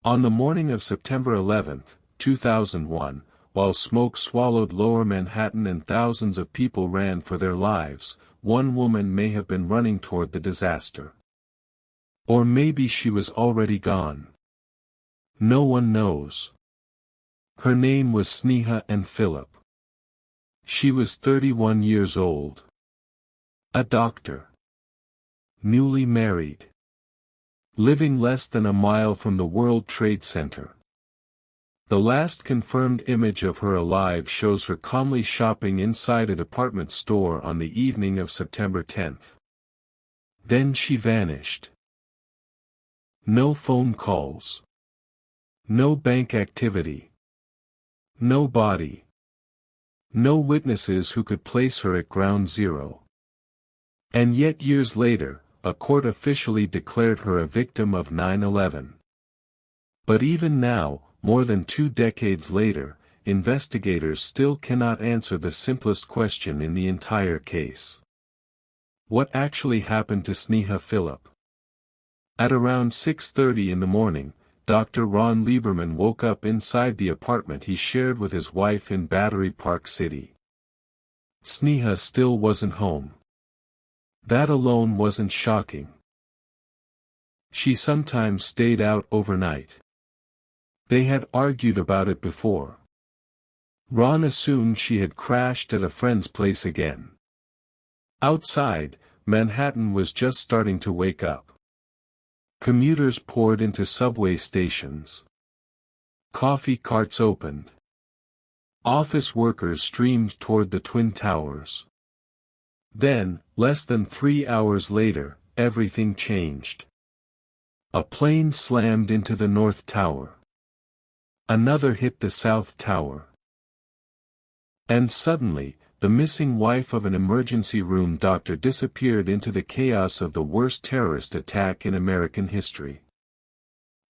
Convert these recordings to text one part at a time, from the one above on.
On the morning of September 11, 2001, while smoke swallowed Lower Manhattan and thousands of people ran for their lives, one woman may have been running toward the disaster. Or maybe she was already gone. No one knows. Her name was Sneha Anne Philip. She was 31 years old. A doctor. Newly married. Living less than a mile from the World Trade Center. The last confirmed image of her alive shows her calmly shopping inside a department store on the evening of September 10. Then she vanished. No phone calls. No bank activity. No body. No witnesses who could place her at ground zero. And yet years later, a court officially declared her a victim of 9/11. But even now, more than 2 decades later, investigators still cannot answer the simplest question in the entire case. What actually happened to Sneha Philip? At around 6:30 in the morning, Dr. Ron Lieberman woke up inside the apartment he shared with his wife in Battery Park City. Sneha still wasn't home. That alone wasn't shocking. She sometimes stayed out overnight. They had argued about it before. Ron assumed she had crashed at a friend's place again. Outside, Manhattan was just starting to wake up. Commuters poured into subway stations. Coffee carts opened. Office workers streamed toward the Twin Towers. Then, less than 3 hours later, everything changed. A plane slammed into the North Tower. Another hit the South Tower. And suddenly, the missing wife of an emergency room doctor disappeared into the chaos of the worst terrorist attack in American history.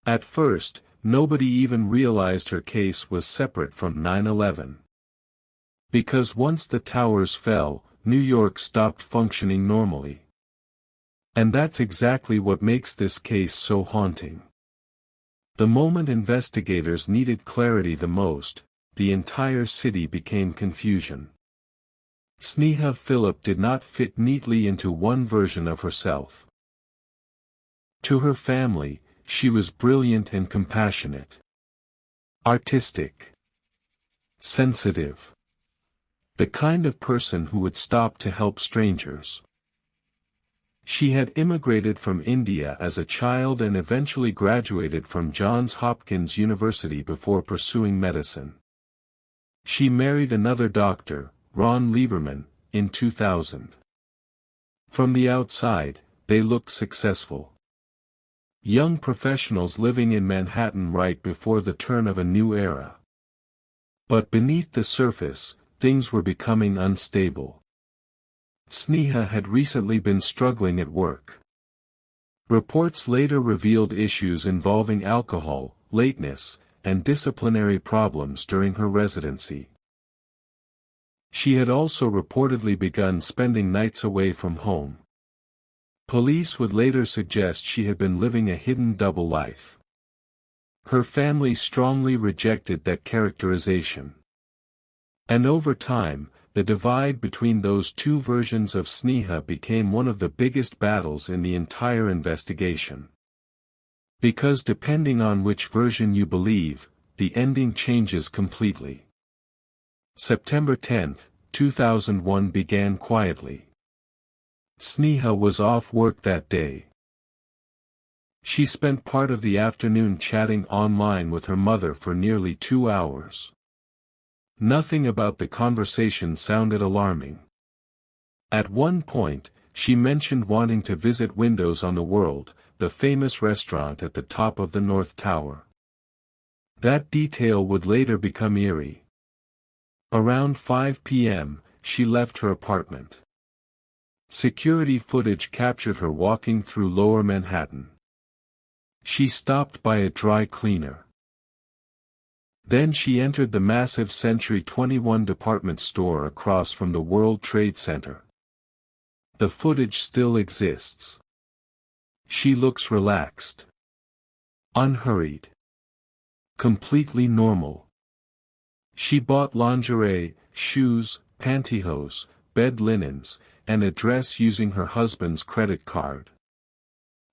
At first, nobody even realized her case was separate from 9/11. Because once the towers fell, New York stopped functioning normally. And that's exactly what makes this case so haunting. The moment investigators needed clarity the most, the entire city became confusion. Sneha Philip did not fit neatly into one version of herself. To her family, she was brilliant and compassionate. Artistic. Sensitive. The kind of person who would stop to help strangers. She had immigrated from India as a child and eventually graduated from Johns Hopkins University before pursuing medicine. She married another doctor, Ron Lieberman, in 2000. From the outside, they looked successful. Young professionals living in Manhattan right before the turn of a new era. But beneath the surface, things were becoming unstable. Sneha had recently been struggling at work. Reports later revealed issues involving alcohol, lateness, and disciplinary problems during her residency. She had also reportedly begun spending nights away from home. Police would later suggest she had been living a hidden double life. Her family strongly rejected that characterization. And over time, the divide between those two versions of Sneha became one of the biggest battles in the entire investigation. Because depending on which version you believe, the ending changes completely. September 10, 2001 began quietly. Sneha was off work that day. She spent part of the afternoon chatting online with her mother for nearly 2 hours. Nothing about the conversation sounded alarming. At one point, she mentioned wanting to visit Windows on the World, the famous restaurant at the top of the North Tower. That detail would later become eerie. Around 5 p.m., she left her apartment. Security footage captured her walking through Lower Manhattan. She stopped by a dry cleaner. Then she entered the massive Century 21 department store across from the World Trade Center. The footage still exists. She looks relaxed. Unhurried. Completely normal. She bought lingerie, shoes, pantyhose, bed linens, and a dress using her husband's credit card.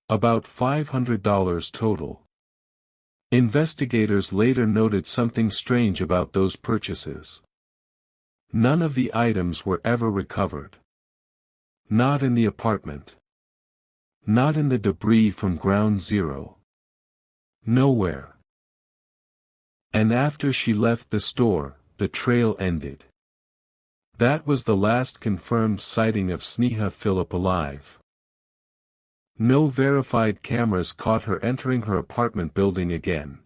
About $500 total. Investigators later noted something strange about those purchases. None of the items were ever recovered. Not in the apartment. Not in the debris from Ground Zero. Nowhere. And after she left the store, the trail ended. That was the last confirmed sighting of Sneha Philip alive. No verified cameras caught her entering her apartment building again.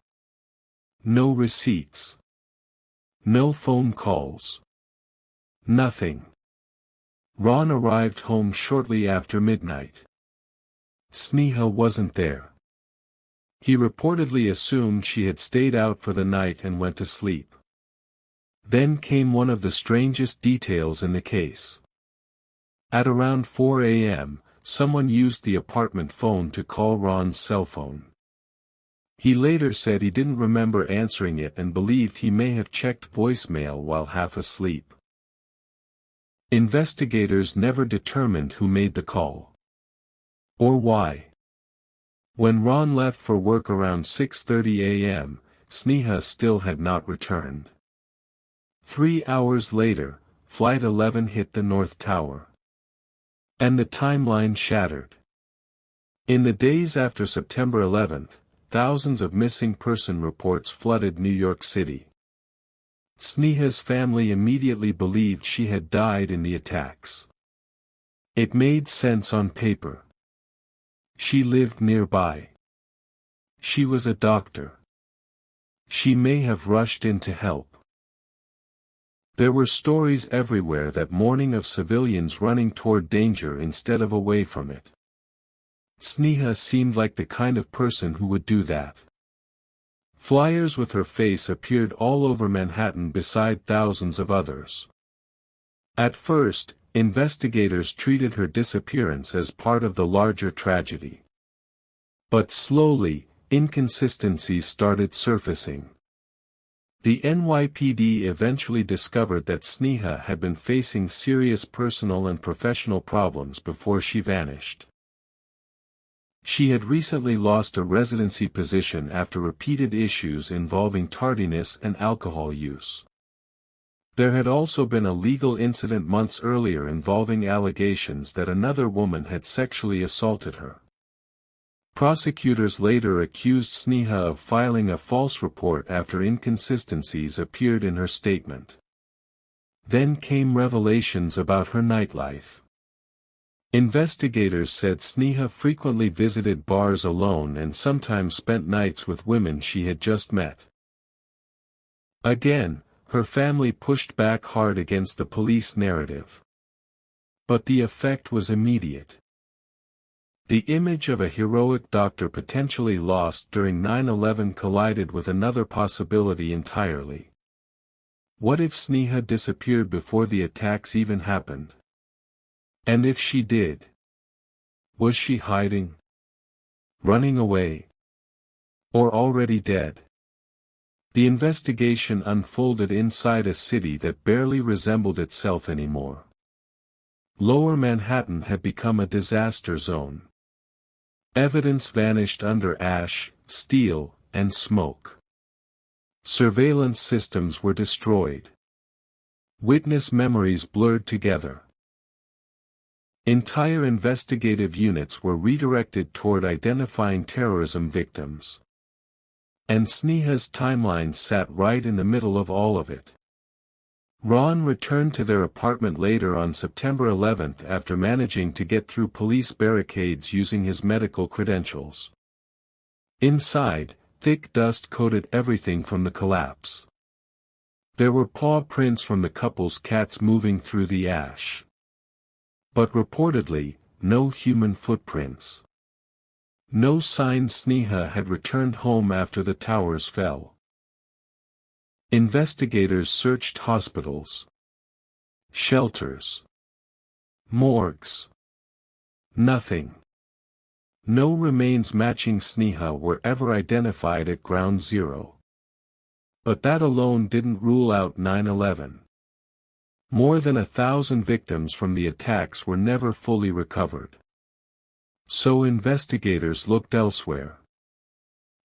No receipts. No phone calls. Nothing. Ron arrived home shortly after midnight. Sneha wasn't there. He reportedly assumed she had stayed out for the night and went to sleep. Then came one of the strangest details in the case. At around 4 a.m., someone used the apartment phone to call Ron's cell phone. He later said he didn't remember answering it and believed he may have checked voicemail while half asleep. Investigators never determined who made the call. Or why. When Ron left for work around 6:30 a.m., Sneha still had not returned. 3 hours later, Flight 11 hit the North Tower. And the timeline shattered. In the days after September 11th, thousands of missing person reports flooded New York City. Sneha's family immediately believed she had died in the attacks. It made sense on paper. She lived nearby. She was a doctor. She may have rushed in to help. There were stories everywhere that morning of civilians running toward danger instead of away from it. Sneha seemed like the kind of person who would do that. Flyers with her face appeared all over Manhattan beside thousands of others. At first, investigators treated her disappearance as part of the larger tragedy. But slowly, inconsistencies started surfacing. The NYPD eventually discovered that Sneha had been facing serious personal and professional problems before she vanished. She had recently lost a residency position after repeated issues involving tardiness and alcohol use. There had also been a legal incident months earlier involving allegations that another woman had sexually assaulted her. Prosecutors later accused Sneha of filing a false report after inconsistencies appeared in her statement. Then came revelations about her nightlife. Investigators said Sneha frequently visited bars alone and sometimes spent nights with women she had just met. Again, her family pushed back hard against the police narrative. But the effect was immediate. The image of a heroic doctor potentially lost during 9/11 collided with another possibility entirely. What if Sneha disappeared before the attacks even happened? And if she did? Was she hiding? Running away? Or already dead? The investigation unfolded inside a city that barely resembled itself anymore. Lower Manhattan had become a disaster zone. Evidence vanished under ash, steel, and smoke. Surveillance systems were destroyed. Witness memories blurred together. Entire investigative units were redirected toward identifying terrorism victims. And Sneha's timeline sat right in the middle of all of it. Ron returned to their apartment later on September 11th after managing to get through police barricades using his medical credentials. Inside, thick dust coated everything from the collapse. There were paw prints from the couple's cats moving through the ash. But reportedly, no human footprints. No signs Sneha had returned home after the towers fell. Investigators searched hospitals, shelters, morgues. Nothing. No remains matching Sneha were ever identified at Ground Zero. But that alone didn't rule out 9/11. More than 1,000 victims from the attacks were never fully recovered. So investigators looked elsewhere.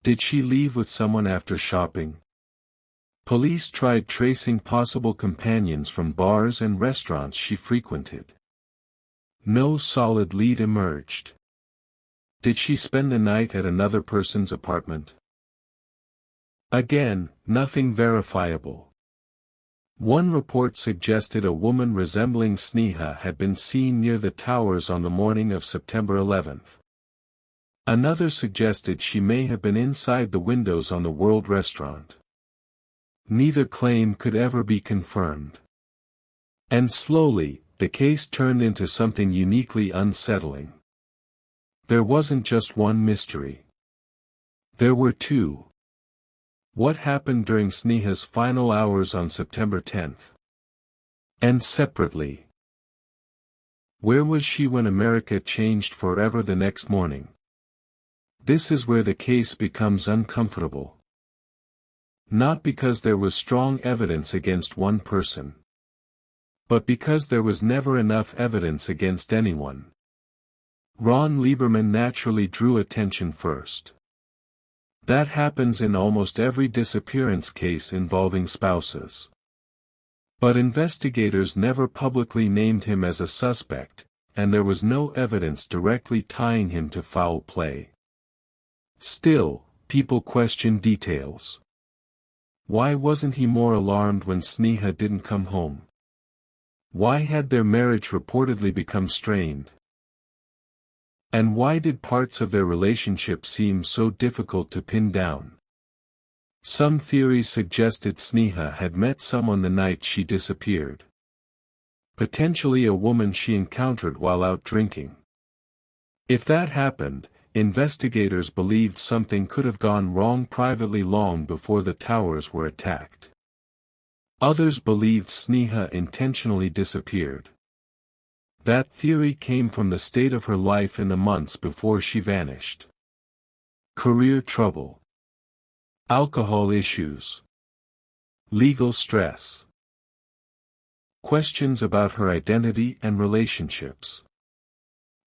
Did she leave with someone after shopping? Police tried tracing possible companions from bars and restaurants she frequented. No solid lead emerged. Did she spend the night at another person's apartment? Again, nothing verifiable. One report suggested a woman resembling Sneha had been seen near the towers on the morning of September 11th. Another suggested she may have been inside the windows on the World Restaurant. Neither claim could ever be confirmed. And slowly, the case turned into something uniquely unsettling. There wasn't just one mystery. There were two. What happened during Sneha's final hours on September 10th? And separately, where was she when America changed forever the next morning? This is where the case becomes uncomfortable. Not because there was strong evidence against one person, but because there was never enough evidence against anyone. Ron Lieberman naturally drew attention first. That happens in almost every disappearance case involving spouses. But investigators never publicly named him as a suspect, and there was no evidence directly tying him to foul play. Still, people question details. Why wasn't he more alarmed when Sneha didn't come home? Why had their marriage reportedly become strained? And why did parts of their relationship seem so difficult to pin down? Some theories suggested Sneha had met someone the night she disappeared. Potentially a woman she encountered while out drinking. If that happened, investigators believed something could have gone wrong privately long before the towers were attacked. Others believed Sneha intentionally disappeared. That theory came from the state of her life in the months before she vanished. Career trouble. Alcohol issues. Legal stress. Questions about her identity and relationships.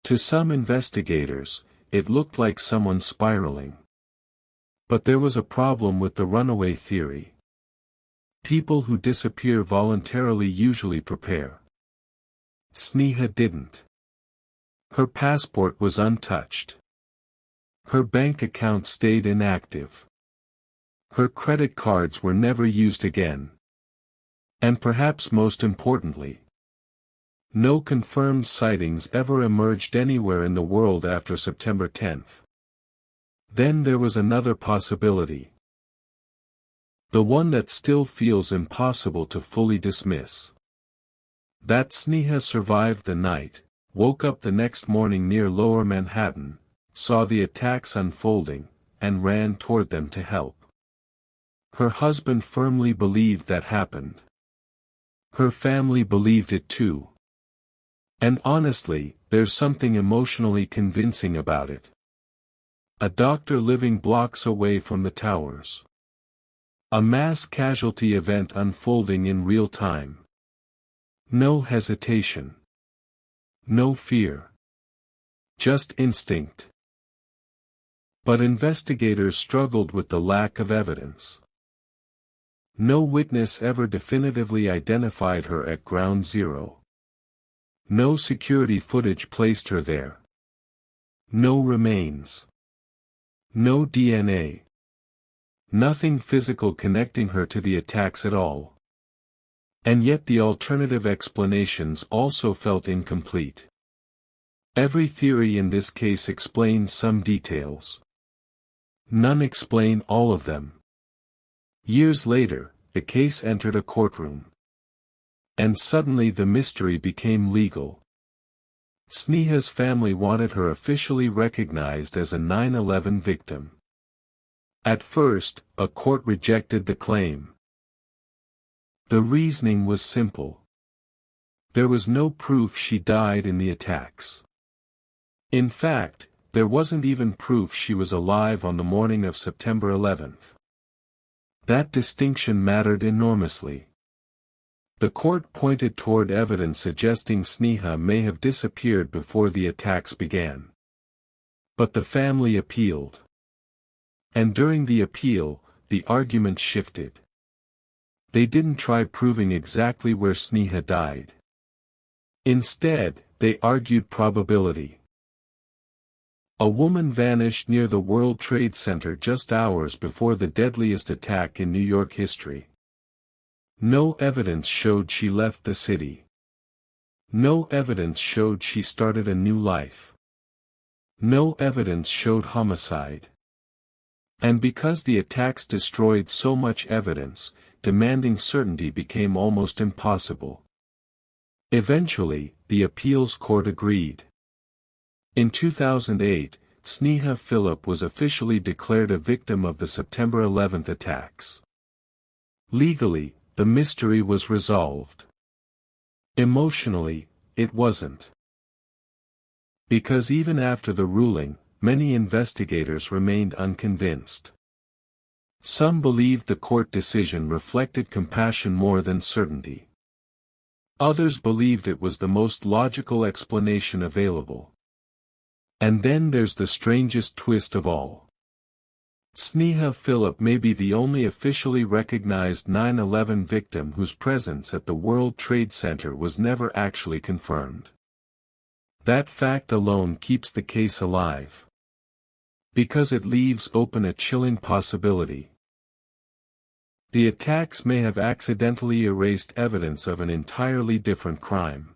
To some investigators, it looked like someone spiraling. But there was a problem with the runaway theory. People who disappear voluntarily usually prepare. Sneha didn't. Her passport was untouched. Her bank account stayed inactive. Her credit cards were never used again. And perhaps most importantly, no confirmed sightings ever emerged anywhere in the world after September 10th. Then there was another possibility. The one that still feels impossible to fully dismiss. That Sneha survived the night, woke up the next morning near Lower Manhattan, saw the attacks unfolding, and ran toward them to help. Her husband firmly believed that happened. Her family believed it too. And honestly, there's something emotionally convincing about it. A doctor living blocks away from the towers. A mass casualty event unfolding in real time. No hesitation. No fear. Just instinct. But investigators struggled with the lack of evidence. No witness ever definitively identified her at Ground Zero. No security footage placed her there. No remains. No DNA. Nothing physical connecting her to the attacks at all. And yet the alternative explanations also felt incomplete. Every theory in this case explains some details. None explain all of them. Years later, the case entered a courtroom. And suddenly the mystery became legal. Sneha's family wanted her officially recognized as a 9/11 victim. At first, a court rejected the claim. The reasoning was simple. There was no proof she died in the attacks. In fact, there wasn't even proof she was alive on the morning of September 11th. That distinction mattered enormously. The court pointed toward evidence suggesting Sneha may have disappeared before the attacks began. But the family appealed. And during the appeal, the argument shifted. They didn't try proving exactly where Sneha died. Instead, they argued probability. A woman vanished near the World Trade Center just hours before the deadliest attack in New York history. No evidence showed she left the city. No evidence showed she started a new life. No evidence showed homicide. And because the attacks destroyed so much evidence, demanding certainty became almost impossible. Eventually, the appeals court agreed. In 2008, Sneha Philip was officially declared a victim of the September 11 attacks. Legally, the mystery was resolved. Emotionally, it wasn't. Because even after the ruling, many investigators remained unconvinced. Some believed the court decision reflected compassion more than certainty. Others believed it was the most logical explanation available. And then there's the strangest twist of all. Sneha Philip may be the only officially recognized 9/11 victim whose presence at the World Trade Center was never actually confirmed. That fact alone keeps the case alive. Because it leaves open a chilling possibility. The attacks may have accidentally erased evidence of an entirely different crime.